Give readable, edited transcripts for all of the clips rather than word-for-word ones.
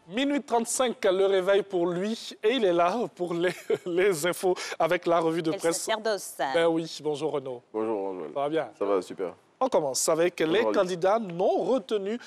Minuit 35, le réveil pour lui. Et il est là pour les infos avec la revue de presse. Sacerdoce. Ben oui, bonjour Renaud. Bonjour Angèle. Ça va bien? Ça va, super. On commence avec les candidats non retenus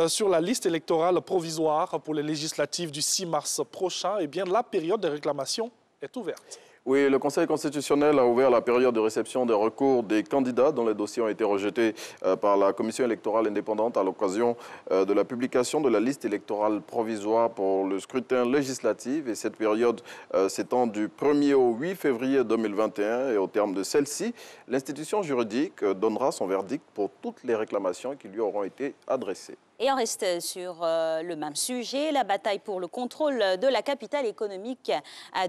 sur la liste électorale provisoire pour les législatives du 6 mars prochain. Eh bien, la période de réclamation est ouverte. Oui, le Conseil constitutionnel a ouvert la période de réception des recours des candidats dont les dossiers ont été rejetés par la Commission électorale indépendante à l'occasion de la publication de la liste électorale provisoire pour le scrutin législatif. Et cette période s'étend du 1er au 8 février 2021. Et au terme de celle-ci, l'institution juridique donnera son verdict pour toutes les réclamations qui lui auront été adressées. Et on reste sur le même sujet. La bataille pour le contrôle de la capitale économique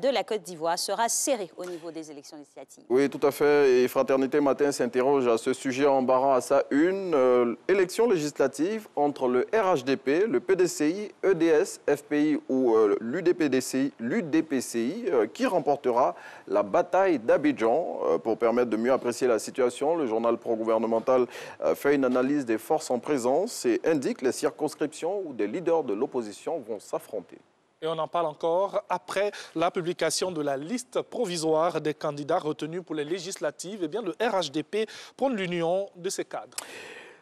de la Côte d'Ivoire sera serrée au niveau des élections législatives. Oui, tout à fait. Et Fraternité Matin s'interroge à ce sujet en barrant à sa une élection législative entre le RHDP, le PDCI, EDS, FPI ou l'UDPCI, qui remportera la bataille d'Abidjan. Pour permettre de mieux apprécier la situation, le journal pro-gouvernemental fait une analyse des forces en présence et indique les circonscriptions où des leaders de l'opposition vont s'affronter. Et on en parle encore après la publication de la liste provisoire des candidats retenus pour les législatives. Eh bien, le RHDP prône l'union de ses cadres.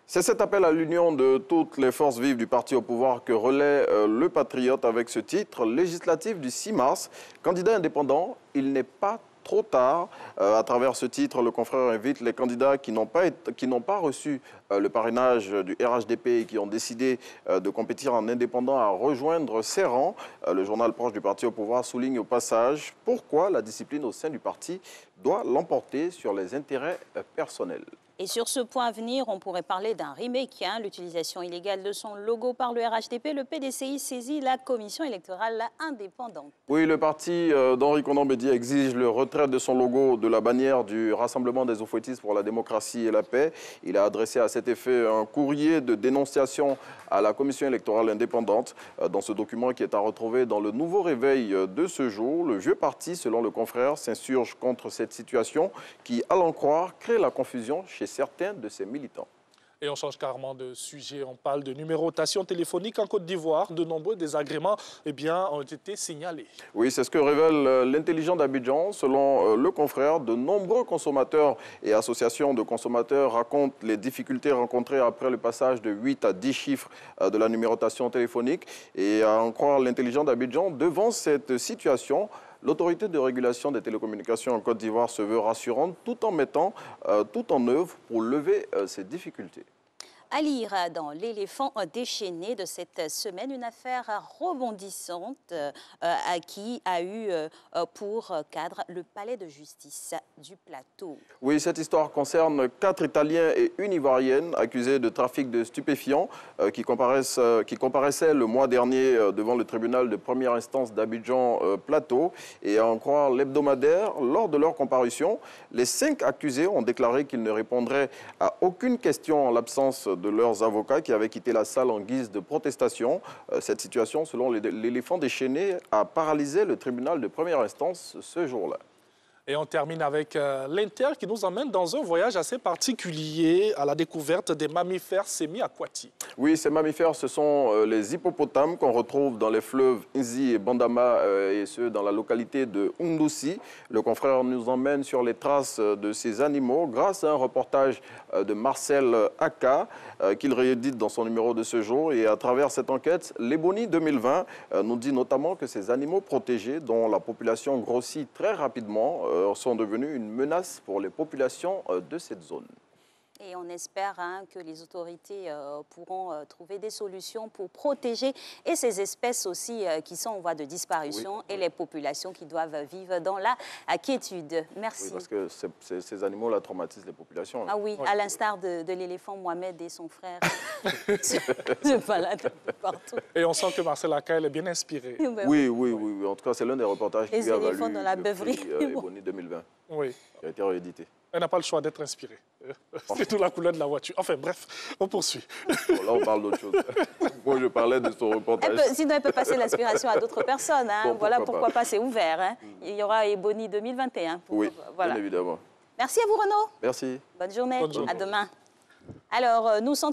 C'est cet appel à l'union de toutes les forces vives du parti au pouvoir que relaie le Patriote avec ce titre. Législatif du 6 mars, candidat indépendant, il n'est pas trop tard. À travers ce titre, le confrère invite les candidats qui n'ont pas reçu le parrainage du RHDP et qui ont décidé de compétir en indépendant à rejoindre ses rangs. Le journal proche du parti au pouvoir souligne au passage pourquoi la discipline au sein du parti doit l'emporter sur les intérêts personnels. Et sur ce point à venir, on pourrait parler d'un remake, l'utilisation illégale de son logo par le RHDP. Le PDCI saisit la commission électorale indépendante. Oui, le parti d'Henri Konan Bédié exige le retrait de son logo de la bannière du Rassemblement des Eaux-Fouettistes pour la démocratie et la paix. Il a adressé à cet effet un courrier de dénonciation à la commission électorale indépendante. Dans ce document qui est à retrouver dans le nouveau réveil de ce jour, le vieux parti, selon le confrère, s'insurge contre cette situation qui, à l'en croire, crée la confusion chez certains de ses militants. Et on change carrément de sujet. On parle de numérotation téléphonique en Côte d'Ivoire. De nombreux désagréments ont été signalés. Oui, c'est ce que révèle l'intelligent d'Abidjan. Selon le confrère, de nombreux consommateurs et associations de consommateurs racontent les difficultés rencontrées après le passage de 8 à 10 chiffres de la numérotation téléphonique. Et à en croire l'intelligent d'Abidjan, devant cette situation, l'autorité de régulation des télécommunications en Côte d'Ivoire se veut rassurante tout en mettant tout en œuvre pour lever ces difficultés. À lire dans l'éléphant déchaîné de cette semaine, une affaire rebondissante qui a eu pour cadre le palais de justice du Plateau. Oui, cette histoire concerne 4 Italiens et une Ivoirienne accusés de trafic de stupéfiants qui comparaissaient le mois dernier devant le tribunal de première instance d'Abidjan Plateau. Et à en croire l'hebdomadaire, lors de leur comparution, les 5 accusés ont déclaré qu'ils ne répondraient à aucune question en l'absence de leurs avocats qui avaient quitté la salle en guise de protestation. Cette situation, selon l'éléphant déchaîné, a paralysé le tribunal de première instance ce jour-là. Et on termine avec l'Inter qui nous emmène dans un voyage assez particulier à la découverte des mammifères semi-aquatiques. Oui, ces mammifères, ce sont les hippopotames qu'on retrouve dans les fleuves Nzi et Bandama et ceux dans la localité de Oundousi. Le confrère nous emmène sur les traces de ces animaux grâce à un reportage de Marcel Aka qu'il réédite dans son numéro de ce jour. Et à travers cette enquête, l'Ebony 2020 nous dit notamment que ces animaux protégés dont la population grossit très rapidement sont devenus une menace pour les populations de cette zone. Et on espère que les autorités pourront trouver des solutions pour protéger et ces espèces aussi qui sont en voie de disparition et les populations qui doivent vivre dans la quiétude. Merci. Oui, parce que ces animaux-là traumatisent les populations. Ah oui, à l'instar de l'éléphant Mohamed et son frère se baladent partout. Et on sent que Marcel Akael est bien inspiré. Oui. En tout cas, c'est l'un des reportages qui a valu dans la beuverie. Ebony 2020, qui a été réédité. Elle n'a pas le choix d'être inspirée. C'est toute la couleur de la voiture. Enfin, bref, on poursuit. Bon, là, on parle d'autre chose. Moi, je parlais de son reportage. Sinon, elle peut passer l'inspiration à d'autres personnes. Bon, voilà pourquoi pas, c'est ouvert. Il y aura Ebony 2021. Oui, bien évidemment. Merci à vous, Renaud. Merci. Bonne journée. Bonne journée. À demain. Alors, nous centrons